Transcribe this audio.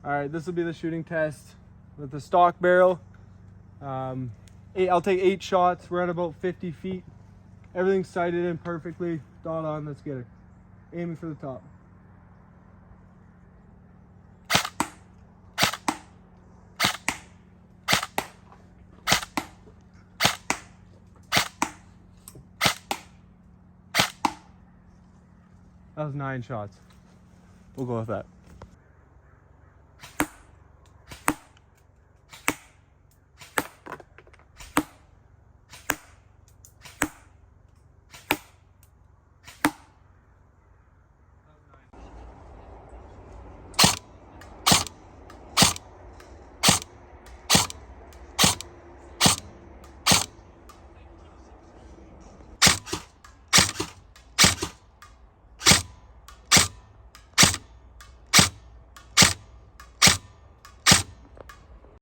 All right, this will be the shooting test with the stock barrel. I'll take 8 shots. We're at about 50 feet. Everything's sighted in perfectly. Dot on, let's get it. Aiming for the top. That was 9 shots. We'll go with that.